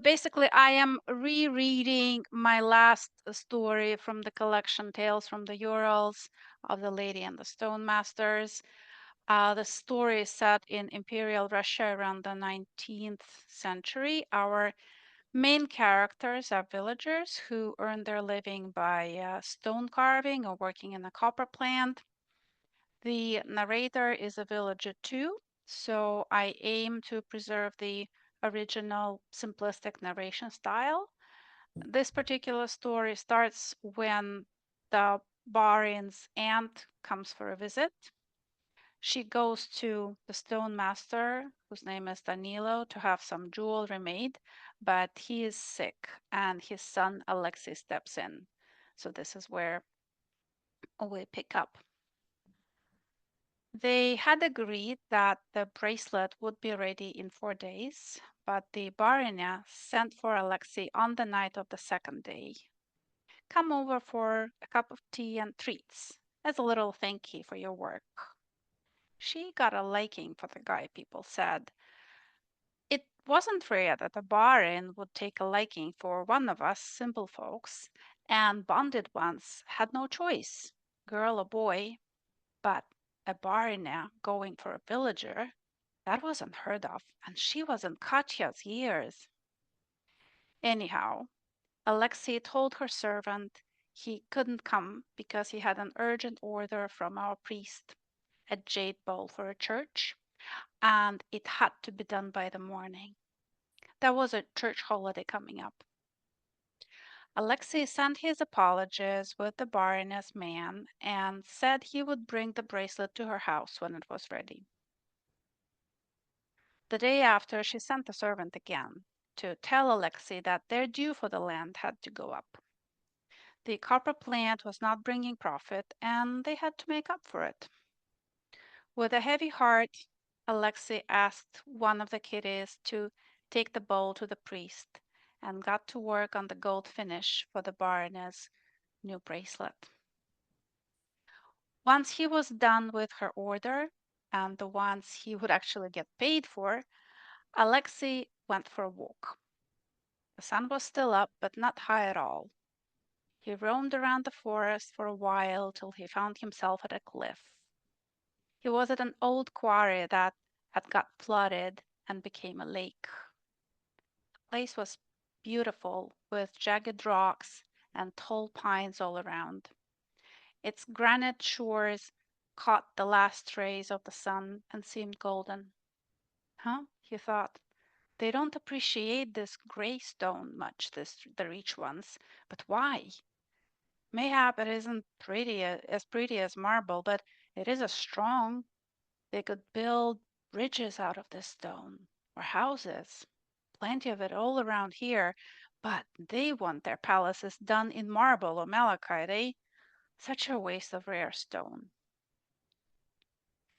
Basically, I am rereading my last story from the collection Tales from the Urals of the Lady and the Stone Masters. The story is set in Imperial Russia around the 19th century. Our main characters are villagers who earn their living by stone carving or working in a copper plant. The narrator is a villager too, so I aim to preserve the original simplistic narration style. This particular story starts when the Barin's aunt comes for a visit. She goes to the stone master, whose name is Danilo, to have some jewelry made, but he is sick and his son Alexei steps in. So this is where we pick up. They had agreed that the bracelet would be ready in 4 days, but the Barinya sent for Alexei on the night of the second day. Come over for a cup of tea and treats as a little thank you for your work. She got a liking for the guy, people said. It wasn't rare that a Barin would take a liking for one of us simple folks, and bonded ones had no choice, girl or boy. But a Barina going for a villager, that wasn't heard of, and she was in Katya's years. Anyhow, Alexei told her servant he couldn't come because he had an urgent order from our priest, a jade bowl for a church, and it had to be done by the morning. There was a church holiday coming up. Alexei sent his apologies with the Baroness man and said he would bring the bracelet to her house when it was ready. The day after, she sent the servant again to tell Alexei that their due for the land had to go up. The copper plant was not bringing profit, and they had to make up for it. With a heavy heart, Alexei asked one of the kiddies to take the bowl to the priest and got to work on the gold finish for the Baroness' new bracelet. Once he was done with her order, and the ones he would actually get paid for, Alexei went for a walk. The sun was still up, but not high at all. He roamed around the forest for a while till he found himself at a cliff. He was at an old quarry that had got flooded and became a lake. The place was beautiful, with jagged rocks and tall pines all around. Its granite shores caught the last rays of the sun and seemed golden. Huh? He thought. They don't appreciate this gray stone much, the rich ones. But why? Mayhap it isn't as pretty as marble, but it is as strong. They could build bridges out of this stone, or houses. Plenty of it all around here, but they want their palaces done in marble or malachite, eh? Such a waste of rare stone.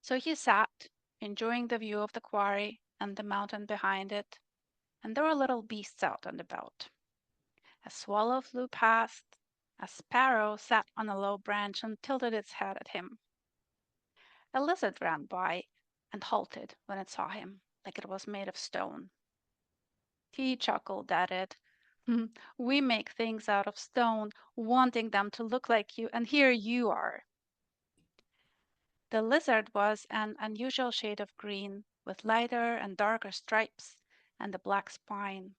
So he sat, enjoying the view of the quarry and the mountain behind it, and there were little beasts out and about. A swallow flew past, a sparrow sat on a low branch and tilted its head at him. A lizard ran by and halted when it saw him, like it was made of stone. He chuckled at it. "Hmm, we make things out of stone, wanting them to look like you, and here you are." The lizard was an unusual shade of green, with lighter and darker stripes and a black spine.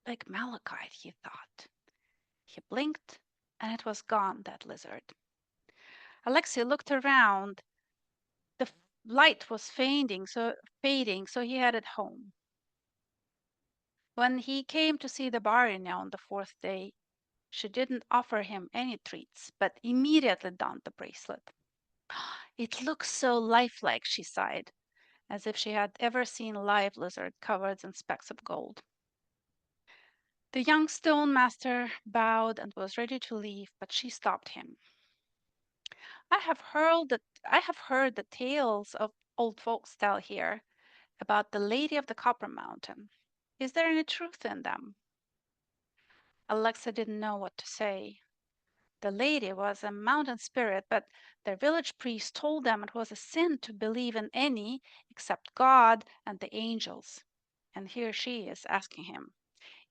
Like malachite, he thought. He blinked, and it was gone, that lizard. Alexei looked around. The light was fading, so he headed home. When he came to see the Baryanya on the fourth day, she didn't offer him any treats, but immediately donned the bracelet. It looks so lifelike, she sighed, as if she had ever seen a live lizard covered in specks of gold. The young stone master bowed and was ready to leave, but she stopped him. I have heard the tales of old folks tell here about the Lady of the Copper Mountain. Is there any truth in them? Alexa didn't know what to say. The lady was a mountain spirit, but their village priest told them it was a sin to believe in any except God and the angels. And here she is asking him,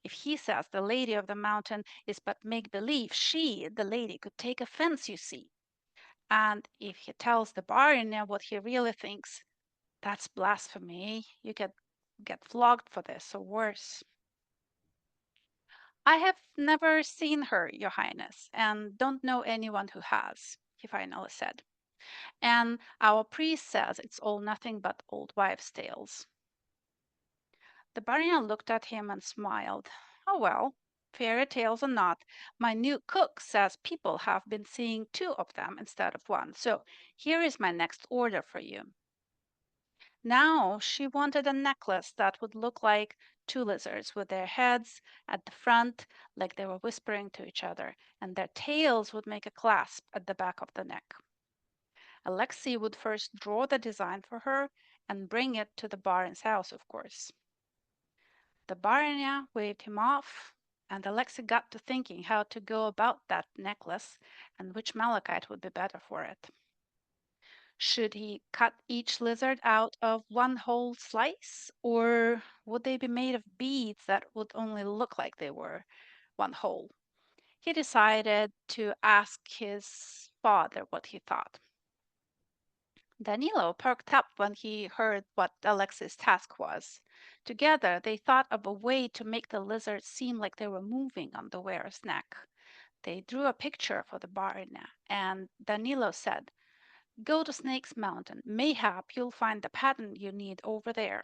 If he says the lady of the mountain is but make believe, she, the lady, could take offense, you see. And if he tells the barony what he really thinks, that's blasphemy. You get flogged for this or worse. I have never seen her, your highness, and don't know anyone who has, he finally said. And our priest says it's all nothing but old wives' tales. The baron looked at him and smiled. Oh well, fairy tales or not, my new cook says people have been seeing two of them instead of one, so here is my next order for you. Now she wanted a necklace that would look like two lizards with their heads at the front, like they were whispering to each other, and their tails would make a clasp at the back of the neck. Alexei would first draw the design for her and bring it to the baron's house, of course. The baronia waved him off, and Alexei got to thinking how to go about that necklace and which malachite would be better for it. Should he cut each lizard out of one whole slice, or would they be made of beads that would only look like they were one whole? He decided to ask his father what he thought. Danilo perked up when he heard what Alexei's task was. Together, they thought of a way to make the lizards seem like they were moving on the wearer's neck. They drew a picture for the baronet, and Danilo said, "Go to Snake's Mountain. Mayhap you'll find the pattern you need over there."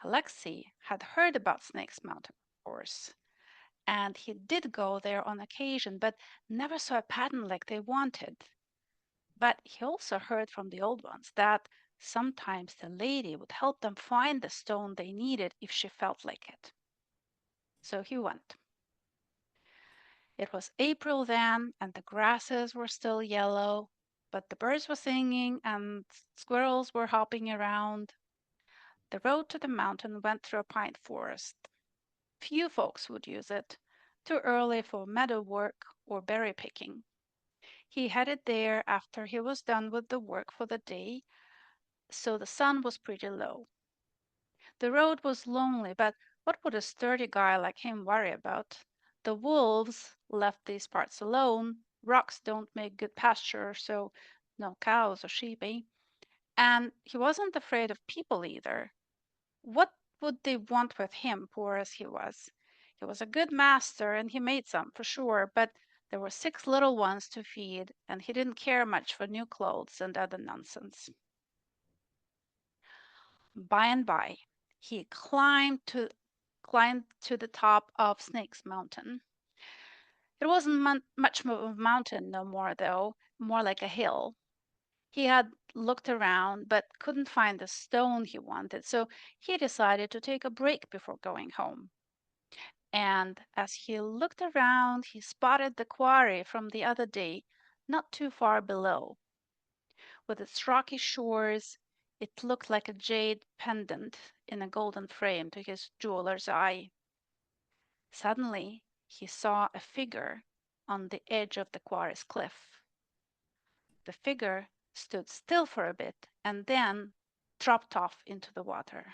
Alexei had heard about Snake's Mountain, of course, and he did go there on occasion, but never saw a pattern like they wanted. But he also heard from the old ones that sometimes the lady would help them find the stone they needed if she felt like it. So he went. It was April then, and the grasses were still yellow, but the birds were singing and squirrels were hopping around. The road to the mountain went through a pine forest. Few folks would use it, too early for meadow work or berry picking. He headed there after he was done with the work for the day, so the sun was pretty low. The road was lonely, but what would a sturdy guy like him worry about? The wolves left these parts alone. Rocks don't make good pasture, so no cows or sheep, eh? And he wasn't afraid of people either. What would they want with him, poor as he was? He was a good master, and he made some, for sure, but there were 6 little ones to feed, and he didn't care much for new clothes and other nonsense. By and by, he climbed to the top of Snake's Mountain. It wasn't much of a mountain no more, though, more like a hill. He had looked around but couldn't find the stone he wanted, so he decided to take a break before going home. And as he looked around, he spotted the quarry from the other day, not too far below. With its rocky shores, it looked like a jade pendant in a golden frame to his jeweler's eye. Suddenly, he saw a figure on the edge of the quarry's cliff. The figure stood still for a bit and then dropped off into the water.